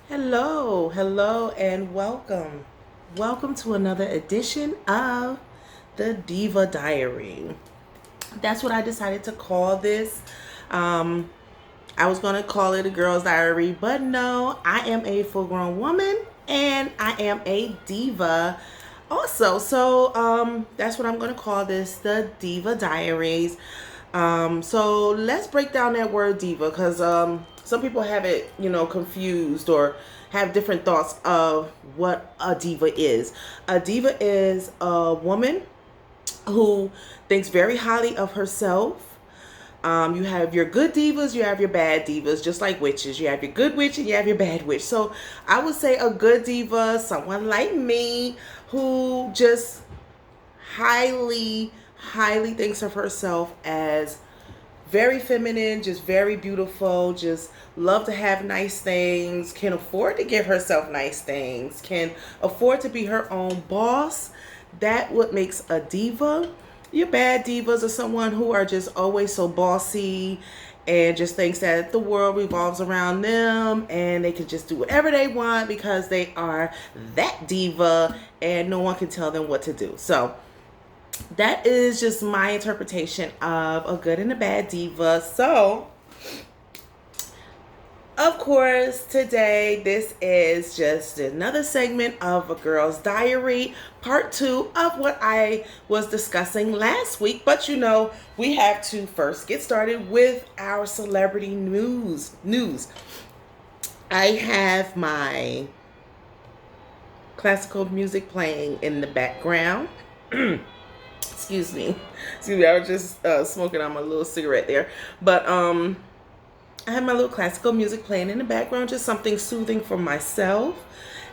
Hello, and welcome. Welcome to another edition of the Diva Diary. That's what I decided to call this. Um, I was going to call it a girl's diary, but no, I am a full grown woman and I am a diva also. So that's what I'm going to call this, the Diva Diaries. So let's break down that word diva because some people have it, confused or have different thoughts of what a diva is. A diva is a woman who thinks very highly of herself. You have your good divas, you have your bad divas, just like witches. You have your good witch and you have your bad witch. So I would say a good diva, someone like me who just highly thinks of herself as very feminine, just very beautiful, just love to have nice things, can afford to give herself nice things, can afford to be her own boss. That what makes a diva. Your bad divas are someone who are just always so bossy and just thinks that the world revolves around them and they can just do whatever they want because they are that diva and no one can tell them what to do. So that is just my interpretation of a good and a bad diva. So, of course, today this is just another segment of A Girl's Diary, part two of what I was discussing last week. But we have to first get started with our celebrity news. I have my classical music playing in the background. Excuse me, I was just smoking on my little cigarette there. But I have my little classical music playing in the background, just something soothing for myself.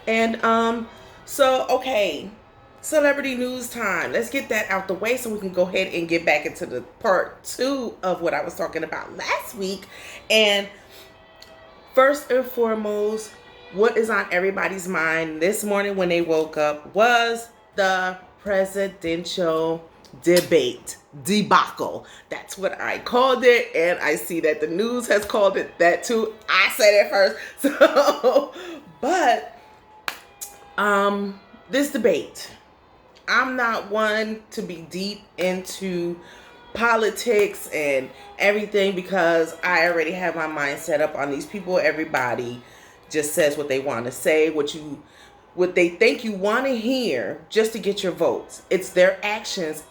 And so okay, celebrity news time. Let's get that out the way so we can go ahead and get back into the part two of what I was talking about last week. And first and foremost, what is on everybody's mind this morning when they woke up was the presidential debate debacle. That's what I called it, and I see that the news has called it that too. I said it first. So, but this debate, I'm not one to be deep into politics and everything because I already have my mind set up on these people. Everybody just says what they want to say, what they think you want to hear just to get your votes. It's their actions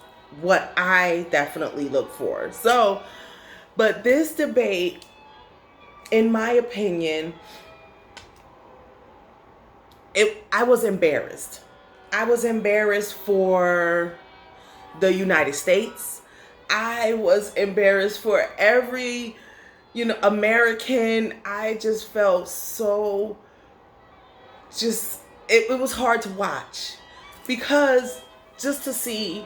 what I definitely look for. So, but this debate, in my opinion, I was embarrassed. I was embarrassed for the United States. I was embarrassed for every, American. I just felt so it was hard to watch because just to see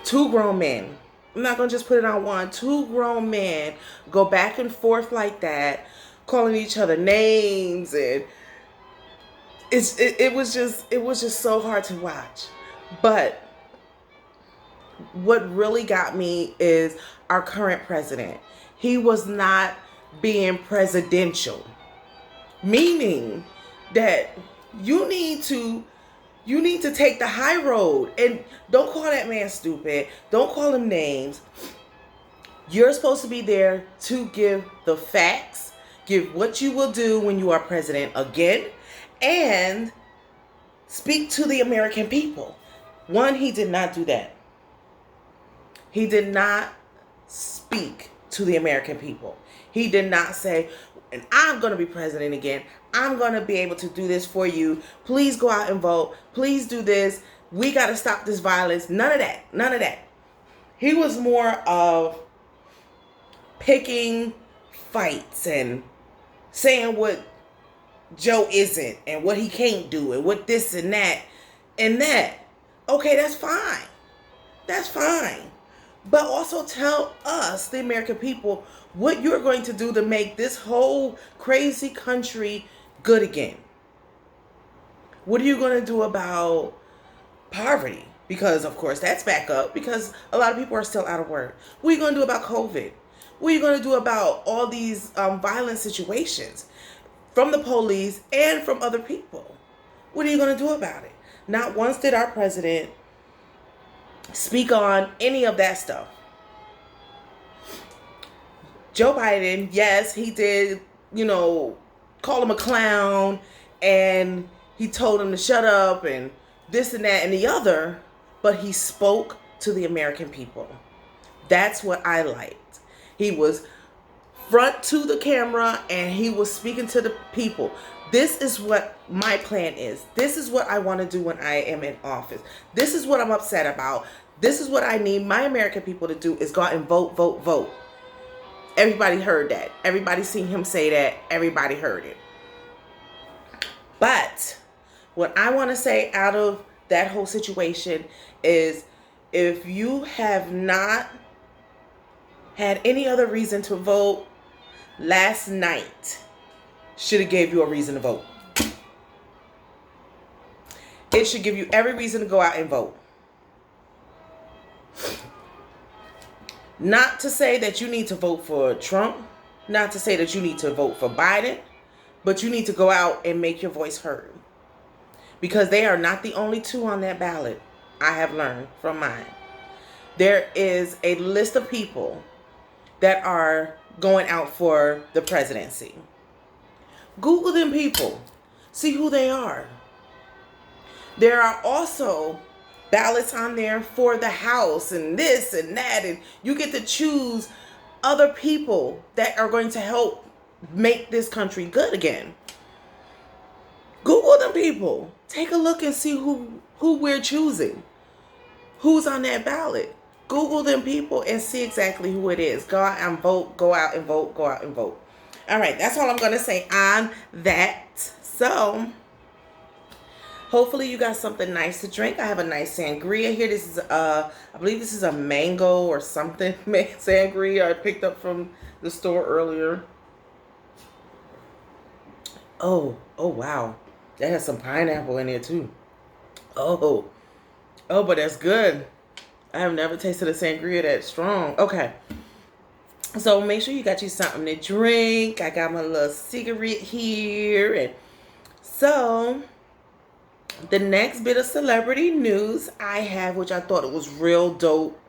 two grown men, I'm not gonna just put it on one, two grown men go back and forth like that, calling each other names, and it was just so hard to watch. But what really got me is our current president. He was not being presidential, meaning that you need to take the high road and don't call that man stupid. Don't call him names. You're supposed to be there to give the facts, give what you will do when you are president again, and speak to the American people. One, he did not do that. He did not speak to the American people. He did not say, and I'm going to be president again. I'm going to be able to do this for you. Please go out and vote. Please do this. We got to stop this violence. None of that. None of that. He was more of picking fights and saying what Joe isn't and what he can't do and what this and that and that. Okay, that's fine. That's fine. But also tell us, the American people, what you're going to do to make this whole crazy country good again. What are you going to do about poverty? Because, of course, that's back up because a lot of people are still out of work. What are you going to do about COVID? What are you going to do about all these violent situations? from the police and from other people. What are you going to do about it? Not once did our president speak on any of that stuff. Joe Biden, yes, he did, call him a clown, and he told him to shut up and this and that and the other, but he spoke to the American people. That's what I liked. He was front to the camera and he was speaking to the people. This is what my plan is. This is what I want to do when I am in office. This is what I'm upset about. This is what I need my American people to do, is go out and vote, vote, vote. Everybody heard that. Everybody seen him say that. Everybody heard it. But what I want to say out of that whole situation is, if you have not had any other reason to vote, last night should have gave you a reason to vote. It should give you every reason to go out and vote. Not to say that you need to vote for Trump, not to say that you need to vote for Biden, but you need to go out and make your voice heard. Because they are not the only two on that ballot, I have learned from mine. There is a list of people that are going out for the presidency. Google them people. See who they are. There are also ballots on there for the House and this and that, and you get to choose other people that are going to help make this country good again. Google them people. Take a look and see who we're choosing. Who's on that ballot. Google them people and see exactly who it is. Go out and vote. Go out and vote. Go out and vote. All right, that's all I'm going to say on that. So, hopefully you got something nice to drink. I have a nice sangria here. This is I believe this is a mango or something sangria I picked up from the store earlier. Oh wow. That has some pineapple in there too. Oh, but that's good. I have never tasted a sangria that strong. Okay. So make sure you got you something to drink. I got my little cigarette here. And so the next bit of celebrity news I have, which I thought it was real dope.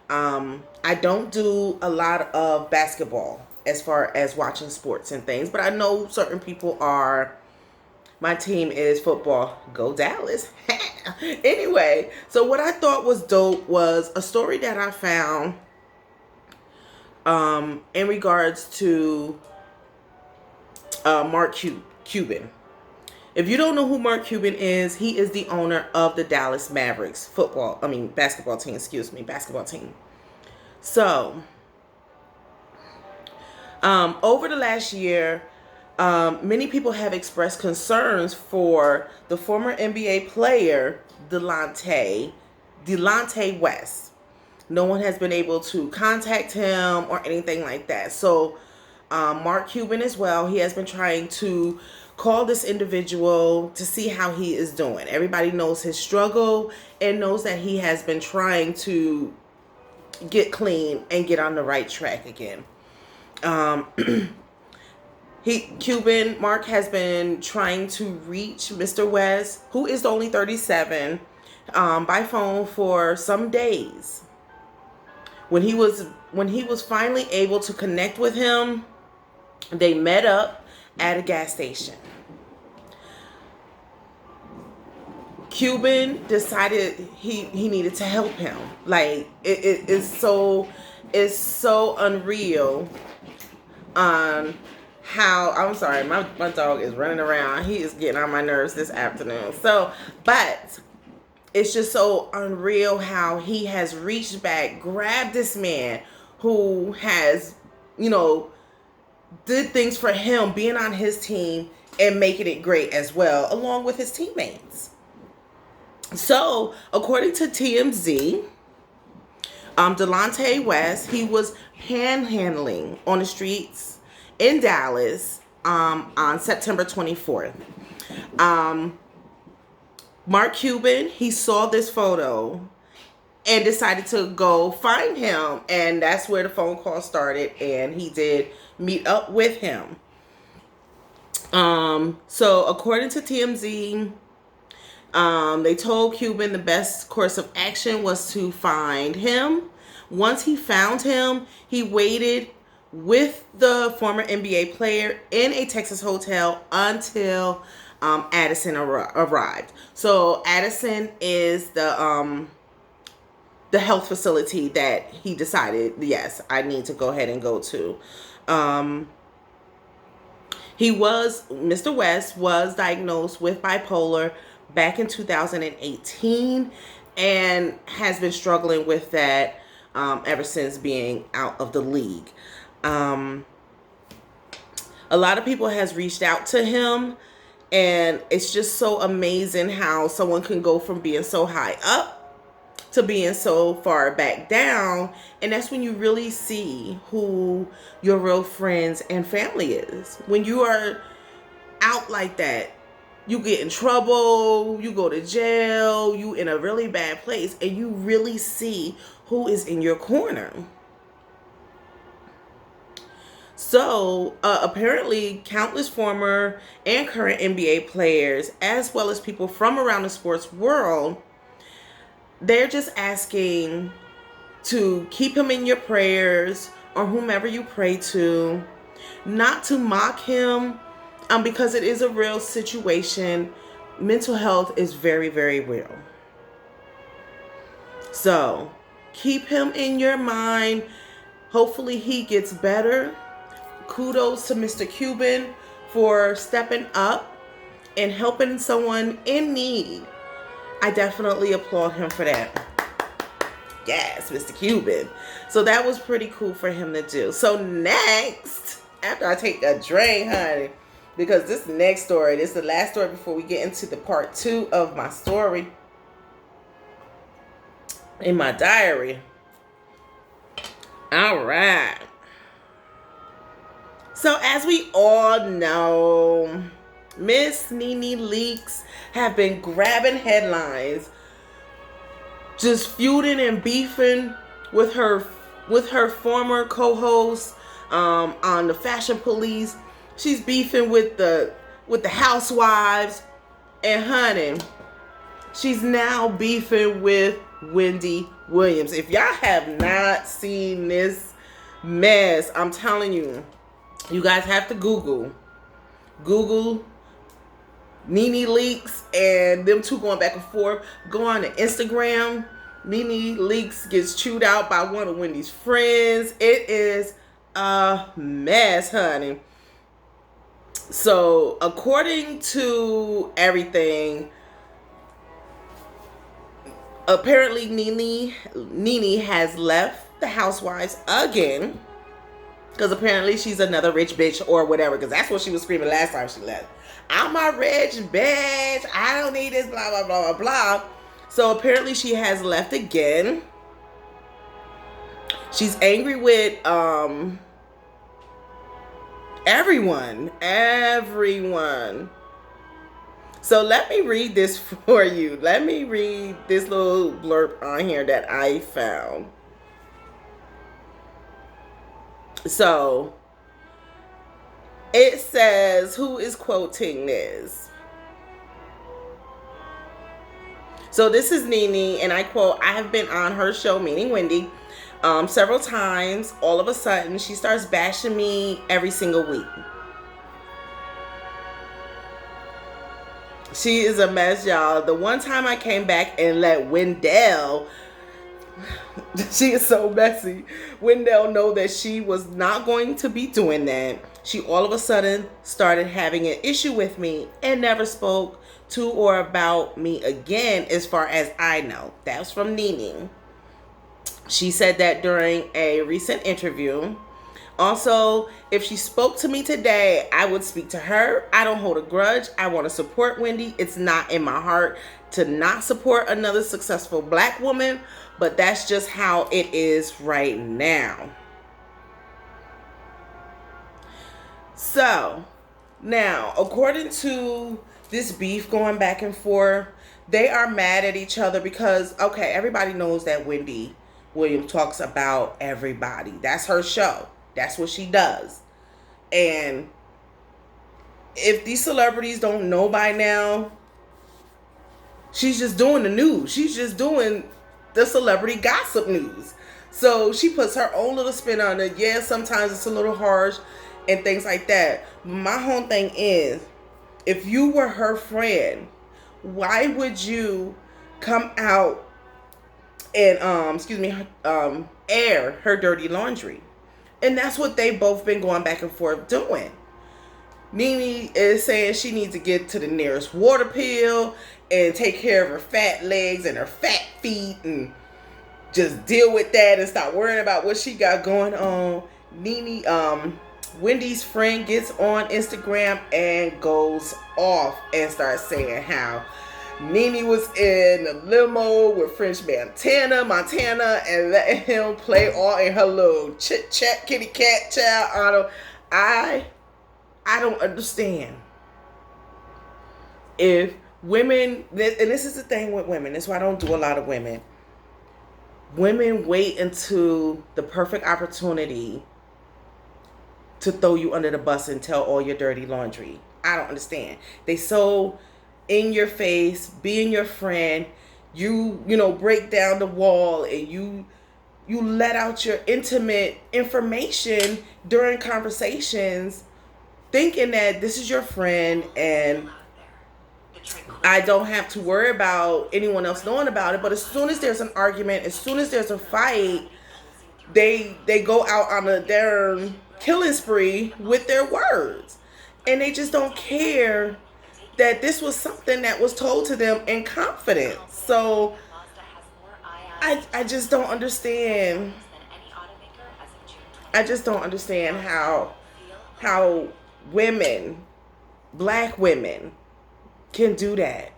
I don't do a lot of basketball as far as watching sports and things, but I know certain people are. My team is football. Go Dallas. Anyway, so what I thought was dope was a story that I found in regards to Mark Cuban. If you don't know who Mark Cuban is, he is the owner of the Dallas Mavericks basketball team. So, over the last year, many people have expressed concerns for the former NBA player Delonte West. No one has been able to contact him or anything like that. So Mark Cuban as well, he has been trying to call this individual to see how he is doing. Everybody knows his struggle and knows that he has been trying to get clean and get on the right track again. Mark has been trying to reach Mr. West, who is only 37, by phone for some days. When he was finally able to connect with him, they met up at a gas station. Cuban decided he needed to help him. Like it's so unreal how, I'm sorry, my dog is running around. He is getting on my nerves this afternoon. So, but it's just so unreal how he has reached back, grabbed this man who has, did things for him, being on his team and making it great as well, along with his teammates. So, according to TMZ, Delonte West, he was panhandling on the streets in Dallas on September 24th. Mark Cuban, he saw this photo and decided to go find him, and that's where the phone call started, and he did meet up with him. So according to TMZ, they told Cuban the best course of action was to find him. Once he found him, he waited with the former NBA player in a Texas hotel until Addison arrived. So Addison is the health facility that he decided, yes, I need to go ahead and go to. Mr. West was diagnosed with bipolar back in 2018 and has been struggling with that ever since being out of the league. A lot of people has reached out to him, and it's just so amazing how someone can go from being so high up to being so far back down. And that's when you really see who your real friends and family is. When you are out like that, you get in trouble, you go to jail, you in a really bad place, and you really see who is in your corner. So apparently countless former and current NBA players, as well as people from around the sports world, they're just asking to keep him in your prayers, or whomever you pray to, not to mock him, because it is a real situation. Mental health is very, very real. So keep him in your mind. Hopefully he gets better. Kudos to Mr. Cuban for stepping up and helping someone in need. I definitely applaud him for that. Yes, Mr. Cuban. So that was pretty cool for him to do. So next, after I take a drink, honey, because this next story, this is the last story before we get into the part 2 of my story in my diary. All right. So as we all know, Miss Nene Leakes have been grabbing headlines, just feuding and beefing with her former co-host on the Fashion Police. She's beefing with the housewives, and honey, she's now beefing with Wendy Williams. If y'all have not seen this mess, I'm telling you, you guys have to Google Nene Leakes and them two going back and forth. Go on to Instagram. Nene Leakes gets chewed out by one of Wendy's friends. It is a mess, honey. So, according to everything, apparently Nene has left the Housewives again. Because apparently she's another rich bitch or whatever. Because that's what she was screaming last time she left. I'm a rich bitch. I don't need this, blah, blah, blah, blah, blah. So apparently she has left again. She's angry with everyone. So let me read this for you. Let me read this little blurb on here that I found. So it says, who is quoting this? So this is Nene, and I quote, I have been on her show, meaning Wendy, several times. All of a sudden, she starts bashing me every single week. She is a mess, y'all. The one time I came back and let Wendell, she is so messy, Wendell know that she was not going to be doing that. She all of a sudden started having an issue with me and never spoke to or about me again, as far as I know. That's from Nene. She said that during a recent interview. Also, if she spoke to me today, I would speak to her. I don't hold a grudge. I want to support Wendy. It's not in my heart to not support another successful black woman, but that's just how it is right now. So, now, according to this beef going back and forth, they are mad at each other because, okay, everybody knows that Wendy Williams talks about everybody. That's her show. That's what she does. And if these celebrities don't know by now, she's just doing the news. She's just doing the celebrity gossip news. So she puts her own little spin on it. Yeah, sometimes it's a little harsh and things like that. My whole thing is, if you were her friend, why would you come out and air her dirty laundry? And that's what they've both been going back and forth doing. Nene is saying she needs to get to the nearest water pill and take care of her fat legs and her fat feet and just deal with that and stop worrying about what she got going on. Nene, Wendy's friend gets on Instagram and goes off and starts saying how Nene was in a limo with French Montana, and letting him play all in her little chit chat kitty cat child. I don't understand. If women, and this is the thing with women, that's why I don't do a lot of women. Women wait until the perfect opportunity to throw you under the bus and tell all your dirty laundry. I don't understand. They so in your face, being your friend, you break down the wall and you let out your intimate information during conversations, thinking that this is your friend and I don't have to worry about anyone else knowing about it. But as soon as there's an argument, as soon as there's a fight, they go out on a damn killing spree with their words. And they just don't care that this was something that was told to them in confidence. So I just don't understand. I just don't understand how women, black women, can do that.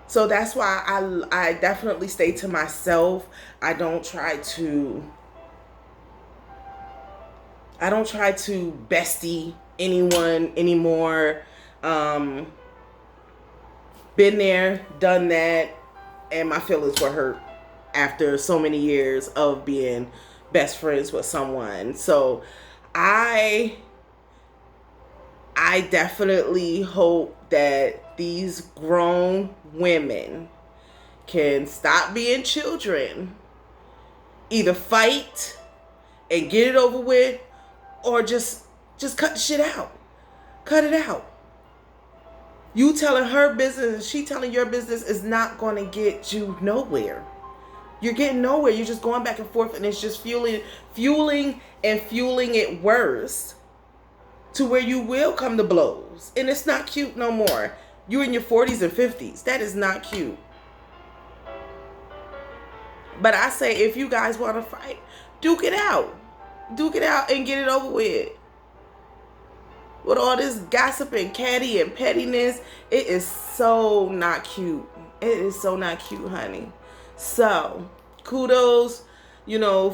So that's why I definitely stay to myself. I don't try to bestie anyone anymore. Been there, done that, and my feelings were hurt after so many years of being best friends with someone. So I definitely hope that these grown women can stop being children, either fight and get it over with, or just cut the shit out. Cut it out. You telling her business and she telling your business is not going to get you nowhere. You're getting nowhere. You're just going back and forth, and it's just fueling it worse, to where you will come to blows. And it's not cute no more. You're in your 40s and 50s. That is not cute. But I say, if you guys want to fight, duke it out. Duke it out and get it over with. With all this gossip and catty and pettiness, it is so not cute. It is so not cute, honey. So, kudos,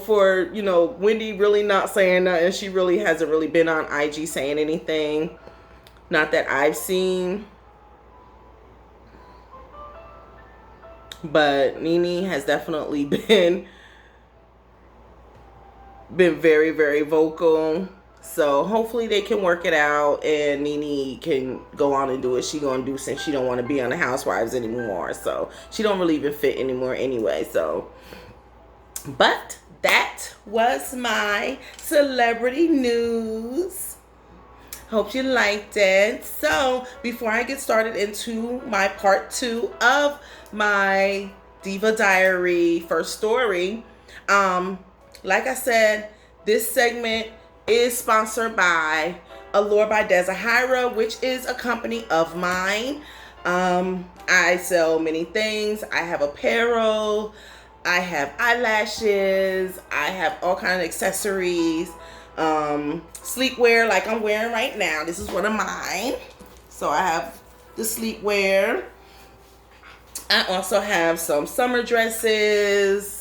for, Wendy really not saying nothing. She really hasn't really been on IG saying anything. Not that I've seen. But Nene has definitely been very, very vocal. So hopefully they can work it out and Nene can go on and do what she gonna do, since she don't want to be on the Housewives anymore. So she don't really even fit anymore anyway. So, but that was my celebrity news. Hope you liked it. So before I get started into my part 2 of my Diva Diary first story, like I said, this segment is sponsored by Allure by Desahira, which is a company of mine. I sell many things. I have apparel, I have eyelashes, I have all kinds of accessories, sleepwear like I'm wearing right now. This is one of mine. So I have the sleepwear. I also have some summer dresses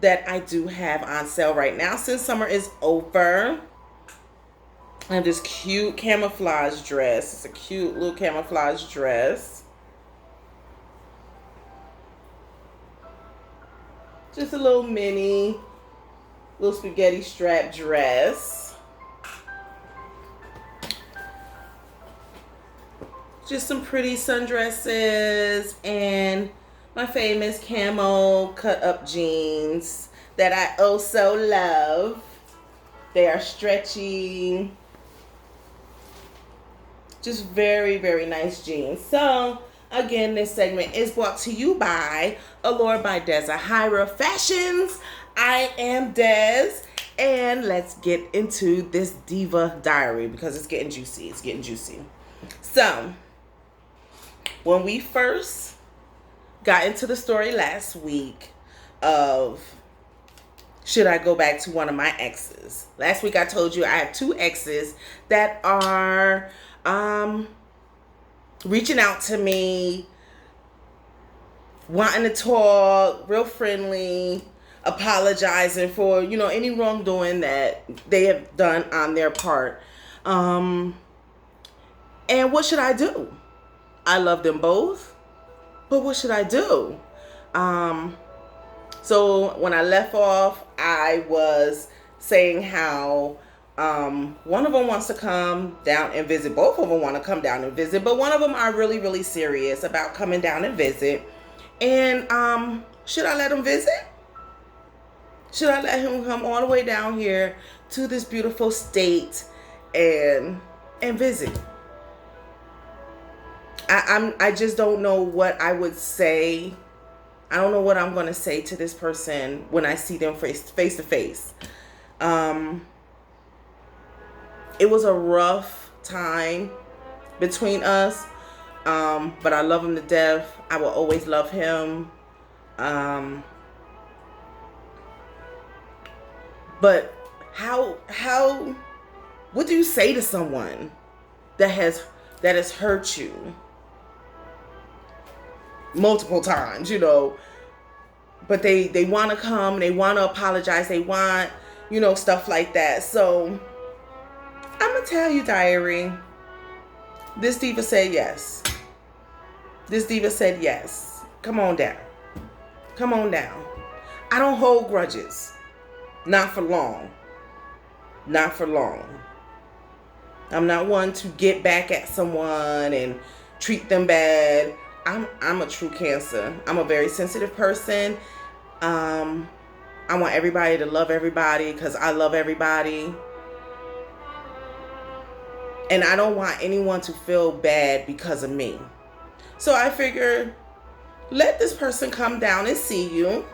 that I do have on sale right now since summer is over. I have this cute camouflage dress. It's a cute little camouflage dress. Just a little mini, little spaghetti strap dress. just some pretty sundresses and my famous camo cut up jeans that I also love. They are stretchy. Just very, very nice jeans. So, again, this segment is brought to you by Allure by Desahira Fashions. I am Des, and let's get into this Diva Diary because it's getting juicy. It's getting juicy. So, when we first got into the story last week of should I go back to one of my exes? Last week I told you I have 2 exes that are reaching out to me, wanting to talk, real friendly, apologizing for, any wrongdoing that they have done on their part. And what should I do? I love them both, but what should I do? So when I left off, I was saying how one of them wants to come down and visit. Both of them want to come down and visit, but one of them are really, really serious about coming down and visit. And should I let him visit? Should I let him come all the way down here to this beautiful state and visit? I just don't know what I would say. I don't know what I'm going to say to this person when I see them face to face. It was a rough time between us, but I love him to death. I will always love him. But what do you say to someone that has hurt you multiple times, but they want to come, they want to apologize, they want, stuff like that. So I'm going to tell you, diary, this diva said yes. This diva said yes. Come on down. Come on down. I don't hold grudges. Not for long. Not for long. I'm not one to get back at someone and treat them bad. I'm a true Cancer. I'm a very sensitive person. I want everybody to love everybody because I love everybody. And I don't want anyone to feel bad because of me. So I figured, let this person come down and see you.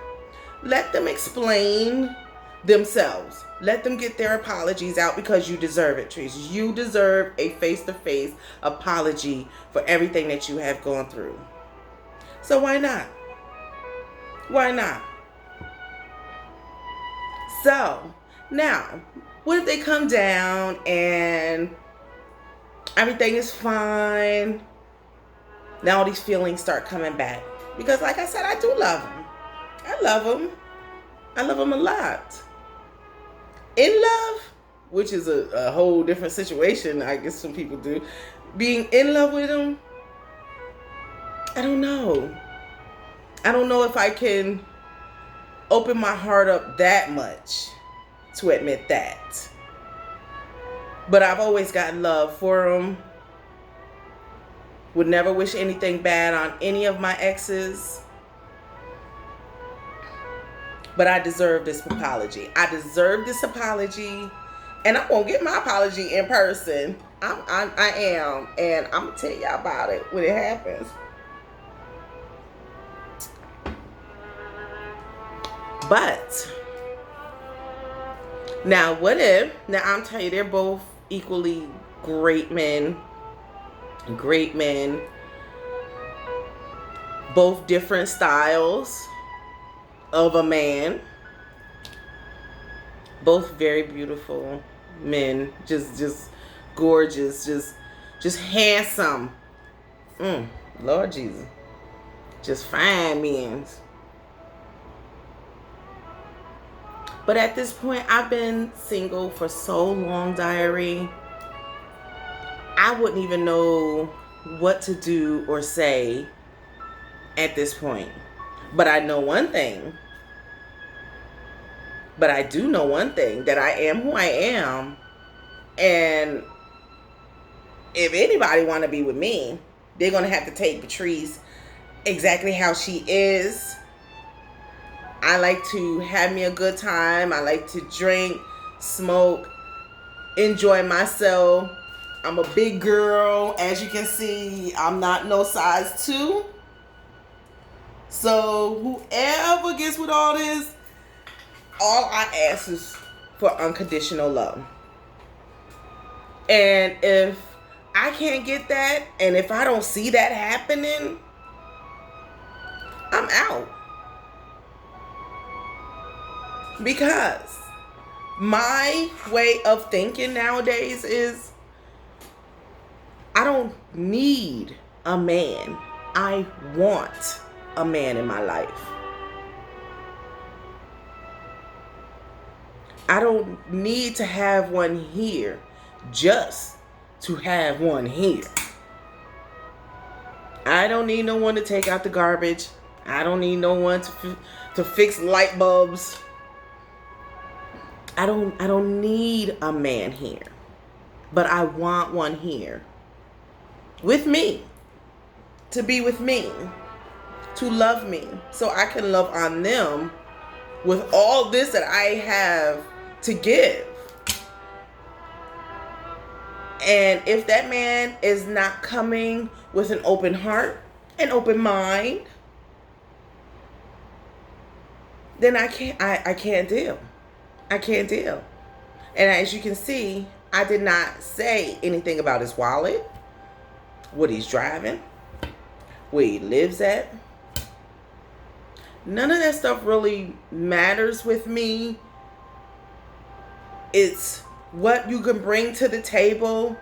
Let them explain themselves. Let them get their apologies out because you deserve it, Trees. You deserve a face-to-face apology for everything that you have gone through. So why not? Why not? So, now, what if they come down and everything is fine? Now all these feelings start coming back. Because like I said, I do love him. I love him. I love him a lot. In love, which is a whole different situation, I guess some people do. Being in love with him, I don't know. I don't know if I can open my heart up that much to admit that. But I've always got love for him. Would never wish anything bad on any of my exes. But I deserve this apology. I deserve this apology. And I'm going to get my apology in person. I am. And I'm going to tell y'all about it when it happens. But now what if, now I'm telling you, they're both equally great men. Great men. Both different styles of a man. Both very beautiful men. Just gorgeous. Just handsome. Lord Jesus. Just fine men. But at this point, I've been single for so long, diary. I wouldn't even know what to do or say at this point. But I know one thing. But I do know one thing, that I am who I am. And if anybody want to be with me, they're going to have to take Patrice exactly how she is. I like to have me a good time. I like to drink, smoke, enjoy myself. I'm a big girl. As you can see, I'm not no size 2. So whoever gets with all this, all I ask is for unconditional love. And if I can't get that, and if I don't see that happening, I'm out. Because my way of thinking nowadays is I don't need a man. I want a man in my life. I don't need to have one here just to have one here. I don't need no one to take out the garbage. I don't need no one to fix light bulbs. I don't need a man here. But I want one here. With me. To be with me. To love me. So I can love on them with all this that I have to give. And if that man is not coming with an open heart, an open mind, then I can't deal. I can't deal. And as you can see, I did not say anything about his wallet, what he's driving, where he lives at. None of that stuff really matters with me. It's what you can bring to the table.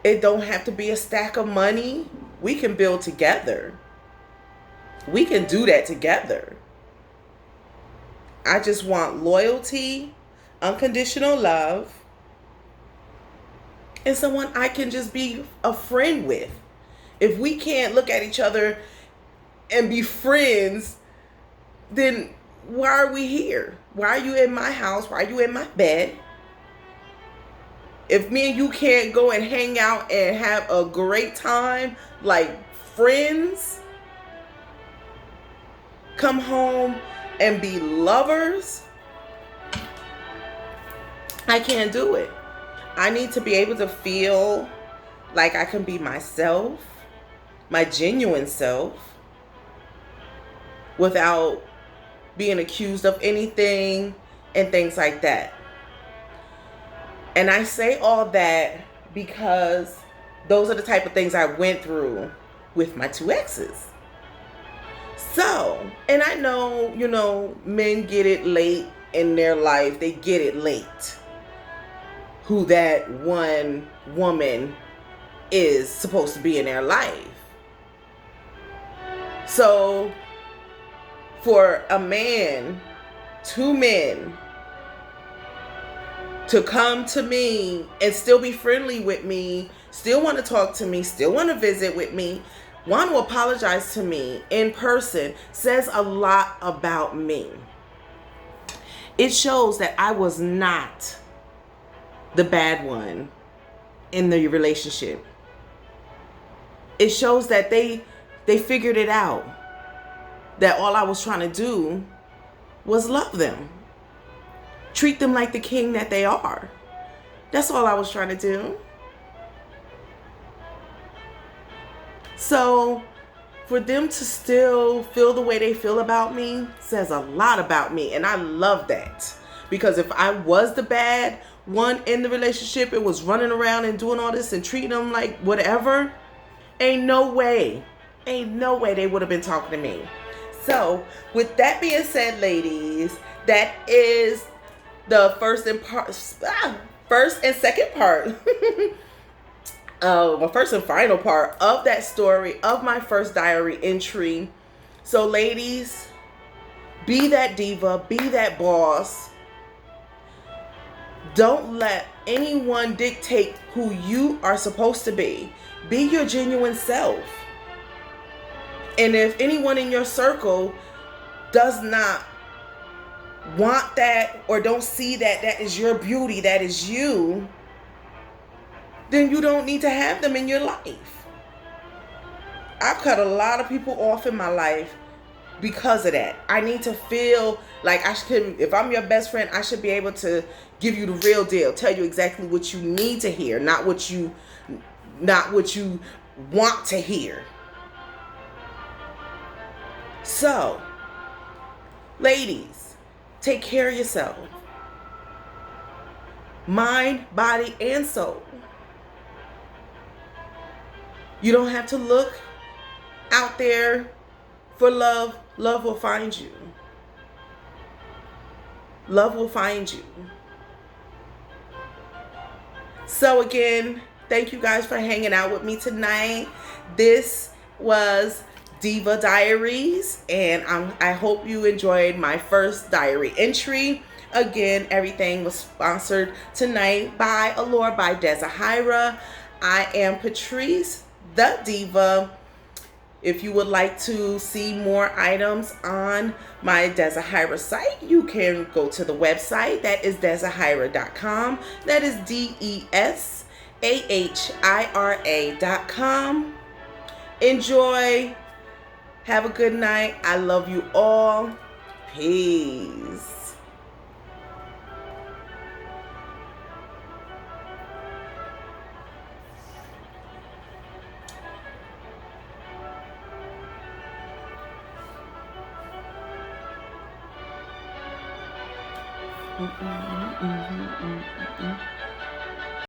It don't have to be a stack of money. We can build together. We can do that together. I just want loyalty, unconditional love, and someone I can just be a friend with. If we can't look at each other and be friends, then why are we here? Why are you in my house? Why are you in my bed? If me and you can't go and hang out and have a great time like friends, come home and be lovers, I can't do it. I need to be able to feel like I can be myself, my genuine self, without being accused of anything and things like that. And I say all that because those are the type of things I went through with my 2 exes. So, and I know, men get it late in their life. They get it late. Who that one woman is supposed to be in their life. So, for a man, 2 men, to come to me and still be friendly with me, still want to talk to me, still want to visit with me, want to apologize to me in person, says a lot about me. It shows that I was not the bad one in the relationship. It shows that they figured it out. That all I was trying to do was love them. Treat them like the king that they are. That's all I was trying to do. So for them to still feel the way they feel about me says a lot about me. And I love that. Because if I was the bad one in the relationship and was running around and doing all this and treating them like whatever, ain't no way they would have been talking to me. So with that being said, ladies, that is the first and second part my first and final part of that story of my first diary entry. So ladies, be that diva, be that boss. Don't let anyone dictate who you are supposed to be. Be your genuine self. And if anyone in your circle does not want that or don't see that that is your beauty, that is you, then you don't need to have them in your life. I've cut a lot of people off in my life because of that. I need to feel like I should, if I'm your best friend, I should be able to give you the real deal, tell you exactly what you need to hear, not what you want to hear. So, ladies, take care of yourself. Mind, body, and soul. You don't have to look out there for love. Love will find you. Love will find you. So again, thank you guys for hanging out with me tonight. This was Diva Diaries, and I hope you enjoyed my first diary entry. Again, everything was sponsored tonight by Allure by Desahira. I am Patrice, the Diva. If you would like to see more items on my Desahira site, you can go to the website. That is desahira.com. That is DESAHIRA.com. Enjoy. Have a good night. I love you all. Peace.